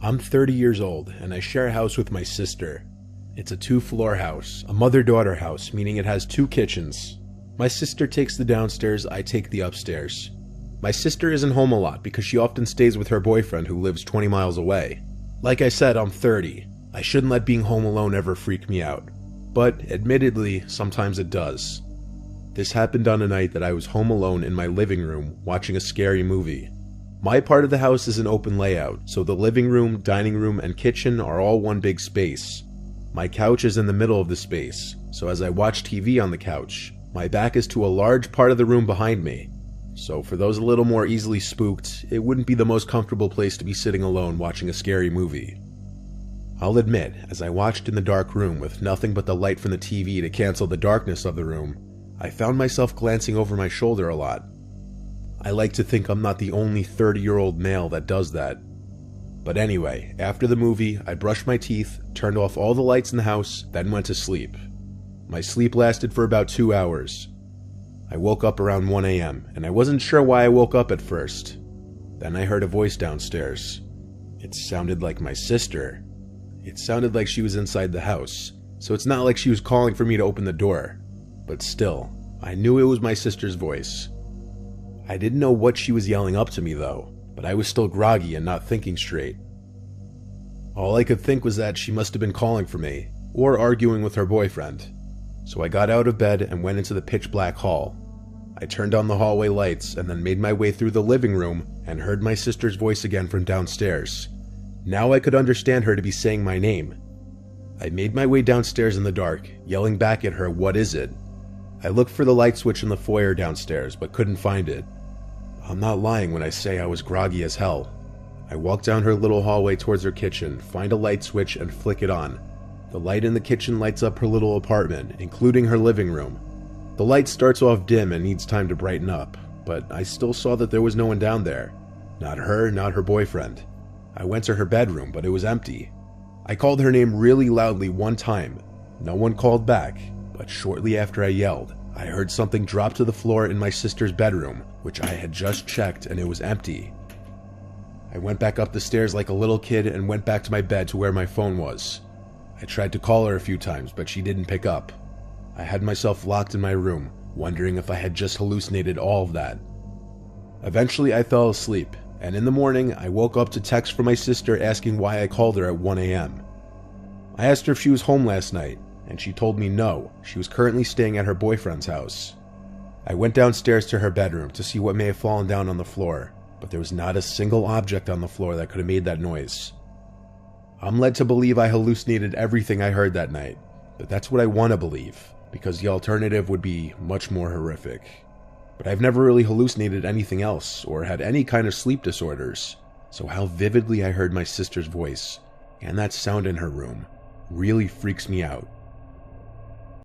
I'm 30 years old, and I share a house with my sister. It's a 2-floor house, a mother-daughter house, meaning it has 2 kitchens. My sister takes the downstairs, I take the upstairs. My sister isn't home a lot because she often stays with her boyfriend who lives 20 miles away. Like I said, I'm 30. I shouldn't let being home alone ever freak me out. But, admittedly, sometimes it does. This happened on a night that I was home alone in my living room watching a scary movie. My part of the house is an open layout, so the living room, dining room, and kitchen are all one big space. My couch is in the middle of the space, so as I watch TV on the couch, my back is to a large part of the room behind me. So for those a little more easily spooked, it wouldn't be the most comfortable place to be sitting alone watching a scary movie. I'll admit, as I watched in the dark room with nothing but the light from the TV to cancel the darkness of the room, I found myself glancing over my shoulder a lot. I like to think I'm not the only 30-year-old male that does that. But anyway, after the movie, I brushed my teeth, turned off all the lights in the house, then went to sleep. My sleep lasted for about 2 hours. I woke up around 1 a.m., and I wasn't sure why I woke up at first. Then I heard a voice downstairs. It sounded like my sister. It sounded like she was inside the house, so it's not like she was calling for me to open the door. But still, I knew it was my sister's voice. I didn't know what she was yelling up to me though, but I was still groggy and not thinking straight. All I could think was that she must have been calling for me, or arguing with her boyfriend. So I got out of bed and went into the pitch black hall. I turned on the hallway lights and then made my way through the living room and heard my sister's voice again from downstairs. Now I could understand her to be saying my name. I made my way downstairs in the dark, yelling back at her, "What is it?" I looked for the light switch in the foyer downstairs, but couldn't find it. I'm not lying when I say I was groggy as hell. I walked down her little hallway towards her kitchen, find a light switch, and flick it on. The light in the kitchen lights up her little apartment, including her living room. The light starts off dim and needs time to brighten up, but I still saw that there was no one down there. Not her, not her boyfriend. I went to her bedroom, but it was empty. I called her name really loudly one time. No one called back, but shortly after I yelled, I heard something drop to the floor in my sister's bedroom, which I had just checked, and it was empty. I went back up the stairs like a little kid and went back to my bed to where my phone was. I tried to call her a few times, but she didn't pick up. I had myself locked in my room, wondering if I had just hallucinated all of that. Eventually I fell asleep, and in the morning I woke up to text from my sister asking why I called her at 1 a.m. I asked her if she was home last night, and she told me no, she was currently staying at her boyfriend's house. I went downstairs to her bedroom to see what may have fallen down on the floor, but there was not a single object on the floor that could have made that noise. I'm led to believe I hallucinated everything I heard that night, but that's what I want to believe, because the alternative would be much more horrific. But I've never really hallucinated anything else, or had any kind of sleep disorders, so how vividly I heard my sister's voice, and that sound in her room, really freaks me out.